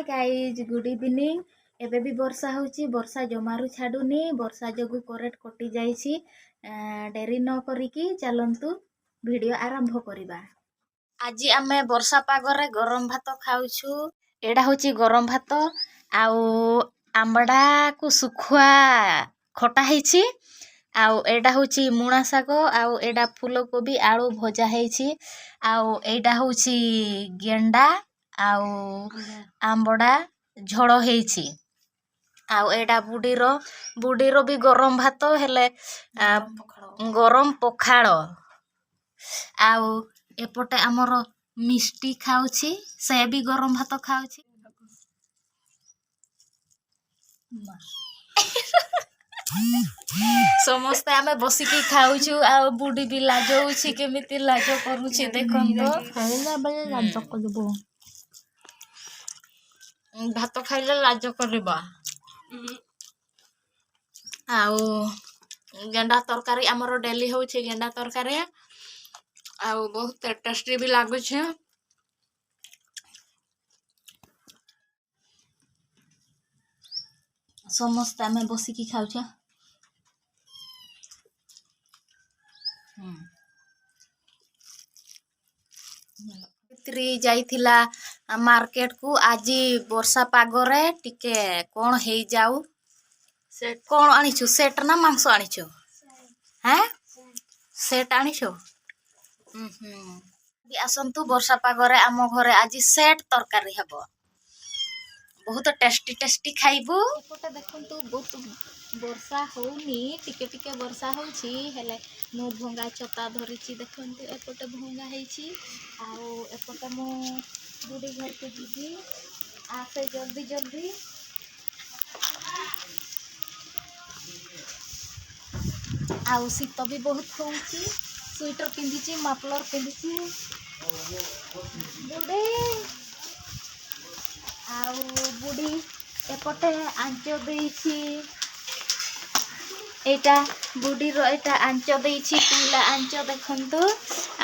Hi guys good evening. एबे भी वर्षा होची, वर्षा जमारू छाडुनी। वर्षा जोगु करेंट कटि जाइछि। डेरी न करिकी चलंतु वीडियो आरंभ करिबा। आज आमे वर्षा पागरे गरम भात खाउछु। एडा होची गरम भात आउ आंबडा को सुखुआ खटा ହେଇଛି। आउ एडा होची मुणा शाग आउ एडा फूलकोबी आलू भजा ହେଇଛି। आउ एडा होची गेंडा आउ आंबडा झड़ ହେଇଛି। आउ एडा बुडीरो भी गरम भात हेले गरम पखाड़। आउ एपटे हमर मिष्टी खाउछि, से भी गरम भात खाउछि। समस्ते आमे बसिकी खाउछु। आउ बुडी भी लाजौछि, केमिति लाजो करूछि देखन तो। खाइला बेले लाज करबो। भात खाइले लाज करबा। आउ गेंडा तरकारी हमर डेली होछि, गेंडा तरकारी आउ बहुत टेस्टी भी लागु छै। समस्त आमे बसिकी खाउछा। त्री जाइथिला मार्केट को। आज वर्षा पागरे टिके कोन हेई जाऊ। सेट कोन आनिछु? सेट ना मांस आनिछु? हैं सेट आनिछु? आसंतु वर्षा पागरे आम घरे आज सेट तरकारी हबो। बहुत टेस्टी टेस्टी खाइबू। एपटे देखंतु बहुत वर्षा होउनी, टिके टिके वर्षा होउछि हेले मो भंगा छता धरिछि। देखंतु एपटे भंगा ହେଇछि। आउ एपटे मो बुडी घर के दीदी आसे जल्दी जल्दी। आउ शीत भी बहुत होउछि। Sweater पिंधिछि, muffler पिंधिछि। बुडी आउ बुडी एपटे आंच देइछि। एटा बुडी रो एटा आंच देइछि, कोइला आंच। देखंतु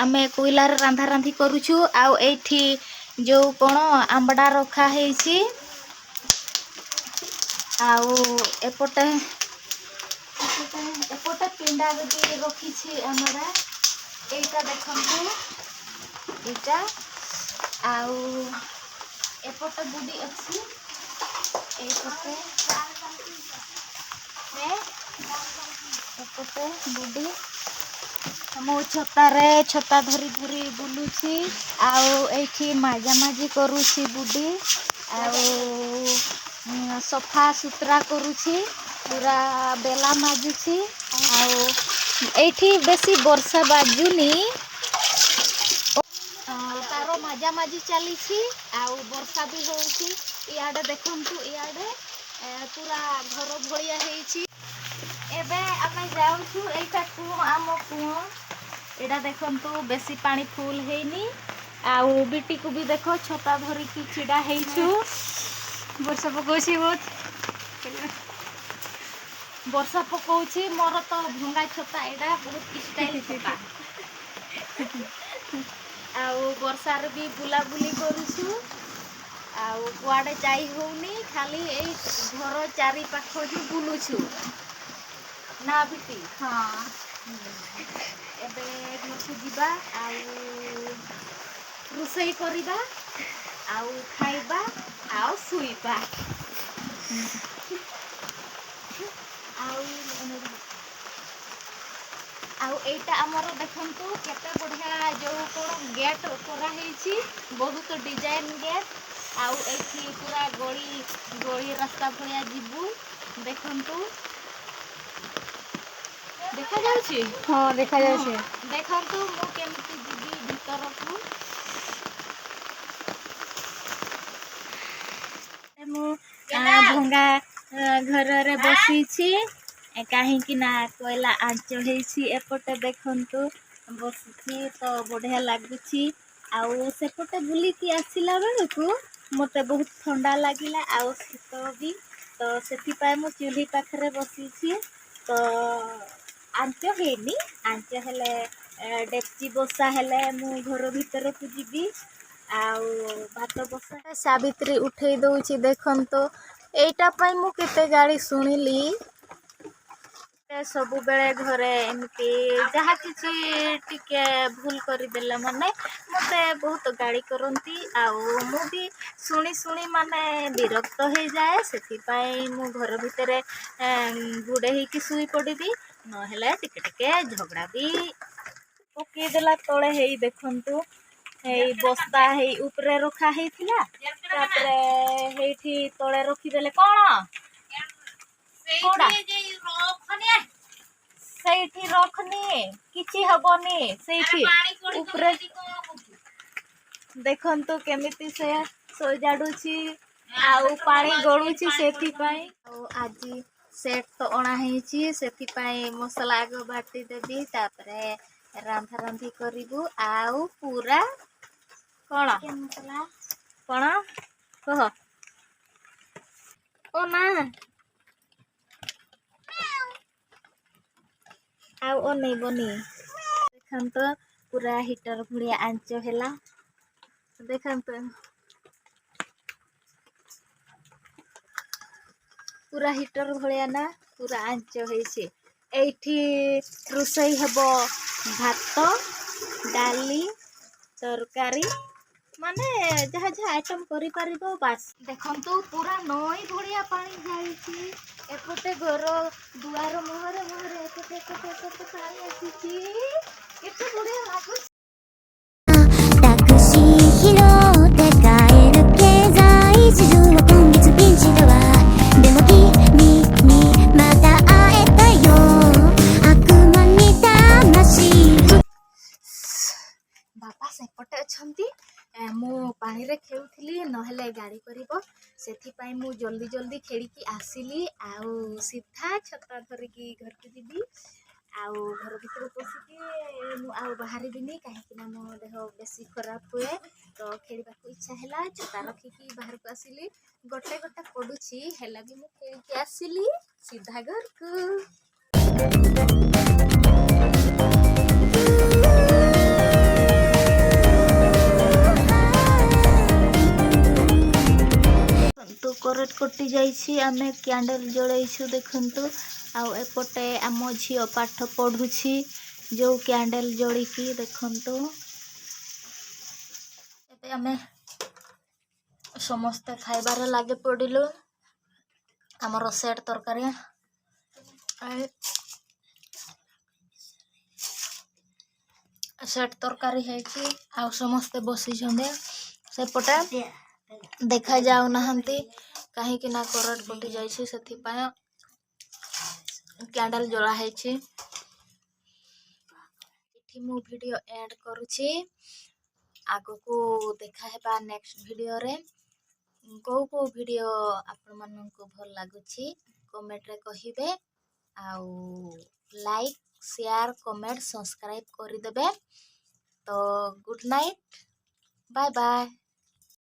आमे कोइला रे रांधा रांधी करूछु। आउ एठी जो कोन आंबडा रखा ହେଇछि। आउ एपटे एपटे पिंडा भी रखिछि हमरा। एटा देखंतु एटा आउ एपटे बुडी अछि। एपटे एपटे बुडी मो छता धरी धरी बुलुछि। आउ एठी माजा माजी करूछि बुडी। आउ सफा सुतरा करूछि, पूरा बेला माजुछि। आउ एठी बेसी वर्षा बाजुनी, तारो माजा माजी चलीछि। आउ वर्षा भी होउछि। इयाडे देखंतु, इयाडे पूरा घर भलिया ହେଇछि। एबे आमे जाउछु एटा कुओ, आम कुओ। एडा देखंतु बेसी पानी फुल हेइनी। आउ बिटी को भी देखो छता धरी की चिड़ा हेइछु। वर्षा पकोछि बहुत। वर्षा पकोछि। मोर तो भंगा छता एडा बहुत स्टाइल छता। आउ वर्षा रे भी बुला बुली करूछु। आउ कुआडे जाई होउनी, खाली ए घर चारि पाखो ही बुलुछु ना बिटी। हां एबे घर को जिबा। आउ रुसई करिबा, आउ खाइबा, आउ सुइबा। आउ एटा हमर देखंतु केते बढ़िया जो कोन गेट करा ହେଇछि। बहुत डिजाइन गेट। आउ एठी पूरा गली गली रास्ता भलिया जिबू। देखंतु देखा जाउछि? हां देखा जाउछि। देखंतु मो केमिति जिबी भीतर को। मो भंगा घर रे बसिछि। काहे कि ना कोइला आंच ହେଇछि। एपटे देखंतु बसिछि तो बढ़िया लागुछि। आउ सेपटे बुली की आसिला बेलकु मते बहुत ठंडा लागिला। आउ शीत भी तो सेति पाए मो चुली पाखरे बसिछि। तो आंच हेनी, आंच हेले डेक्ची बसा हेले मु घर भीतर को जिबी। ଆଉ ଭାତ ବସା ସାବିତ୍ରୀ ଉଠେଇ ଦଉଛି ଦେଖନ୍ତୁ। ଏଇଟା ପାଇଁ ମୁଁ କେତେ ଗାଳି ଶୁଣିଲି। ସବୁବେଳେ ଘରେ ଏମିତି ଯାହା କିଛି ଟିକେ ଭୁଲ କରିଦେଲା ମାନେ ମୋତେ ବହୁତ ଗାଳି କରନ୍ତି। ଆଉ ମୁଁ ବି ଶୁଣି ଶୁଣି ମାନେ ବିରକ୍ତ ହେଇଯାଏ। ସେଥିପାଇଁ ମୁଁ ଘର ଭିତରେ ଗୁଡ଼େ ହେଇକି ଶୋଇ ପଡ଼ିବି। ନହେଲେ ଟିକେ ଟିକେ ଝଗଡ଼ା ବି ପକେଇଦେଲା ତଳେ। ହେଇ ଦେଖନ୍ତୁ, ହେଇ ବସ୍ତା ହେଇ ଉପରେ ରଖା ହେଇଥିଲା, ତାପରେ ହେଇଠି ତଳେ ରଖିଦେଲେ କଣ ସେଇଠି ରଖନି, କିଛି ହବନି ସେଇଠି ଉପରେ। ଦେଖନ୍ତୁ କେମିତି ସେ ସଜାଡୁଛି ଆଉ ପାଣି ଗଳୁଛି ସେଥିପାଇଁ। ଆଉ ଆଜି ସେଟ୍ ତ ଅଣା ହେଇଛି, ସେଥିପାଇଁ ମସଲା ଆଗ ବାଟି ଦେବି, ତାପରେ ରାନ୍ଧାରାନ୍ଧି କରିବୁ। ଆଉ ପୁରା କଣ କଣ କହ ଓ ନା ଆଉ ଅନେଇବନି। ଦେଖନ୍ତୁ ପୁରା ହିଟର ଭଳିଆ ଆଞ୍ଚ ହେଲା। ଦେଖନ୍ତୁ ପୁରା ହିଟର ଭଳିଆ ନା ପୁରା ଆଞ୍ଚ ହେଇଛି। ଏଇଠି ରୋଷେଇ ହେବ ଭାତ, ଡାଲି, ତରକାରୀ, ମାନେ ଯାହା ଯାହା ଆଇଟମ କରିପାରିବ ବାସ୍। ଦେଖନ୍ତୁ ପୁରା ନଈ ଭଳିଆ ପାଣି ଯାଇଛି। ଏପଟେ ଘର ଦୁଆର ମୁହଁରେ ଏପଟେ ପାଣି ଆସିଛି। କେତେ ବଢିଆ ଲାଗୁଛି। タクシー拾って帰る経済市場は今月ピンチだわでも君にまた会えたよ悪魔に魂 ବାପା ସେପଟେ ଅଛନ୍ତି। ମୁଁ ପାଣିରେ ଖେଳୁଥିଲି, ନହେଲେ ଗାଳି କରିବ। ସେଥିପାଇଁ ମୁଁ ଜଲ୍ଦି ଜଲ୍ଦି ଖେଳିକି ଆସିଲି। ଆଉ ସିଧା ଛତା ଧରିକି ଘରକୁ ଯିବି। ଆଉ ଘର ଭିତରେ ପଶିକି ମୁଁ ଆଉ ବାହାରିବିନି, କାହିଁକିନା ମୋ ଦେହ ବେଶୀ ଖରାପ ହୁଏ। ତ ଖେଳିବାକୁ ଇଚ୍ଛା ହେଲା, ଛତା ରଖିକି ବାହାରକୁ ଆସିଲି। ଗୋଟେ ଗୋଟେ ପଡ଼ୁଛି, ହେଲେ ବି ମୁଁ ଖେଳିକି ଆସିଲି ସିଧା ଘରକୁ। ତ କରେଣ୍ଟ କଟି ଯାଇଛି, ଆମେ କ୍ୟାଣ୍ଡେଲ ଜଳେଇଛୁ ଦେଖନ୍ତୁ। ଆଉ ଏପଟେ ଆମ ଝିଅ ପାଠ ପଢ଼ୁଛି ଯେଉଁ କ୍ୟାଣ୍ଡେଲ ଜଳିକି ଦେଖନ୍ତୁ। ଏବେ ଆମେ ସମସ୍ତେ ଖାଇବାରେ ଲାଗି ପଡ଼ିଲୁ। ଆମର ସେଟ୍ ତରକାରୀ ହେଇଛି। ଆଉ ସମସ୍ତେ ବସିଛନ୍ତି ସେପଟେ, ଦେଖା ଯାଉନାହାନ୍ତି କାହିଁକି ନା କରେଣ୍ଟ କଟି ଯାଇଛି। ସେଥିପାଇଁ କ୍ୟାଣ୍ଡେଲ ଜଳା ହେଇଛି। ଏଠି ମୁଁ ଭିଡ଼ିଓ ଏଣ୍ଡ କରୁଛି। ଆଗକୁ ଦେଖା ହେବା ନେକ୍ସଟ ଭିଡ଼ିଓରେ। କୋଉ ଭିଡ଼ିଓ ଆପଣମାନଙ୍କୁ ଭଲ ଲାଗୁଛି କମେଣ୍ଟରେ କହିବେ। ଆଉ ଲାଇକ୍, ସେୟାର, କମେଣ୍ଟ, ସବସ୍କ୍ରାଇବ କରିଦେବେ। ତ ଗୁଡ୍ ନାଇଟ୍, ବାଏ ବାଏ।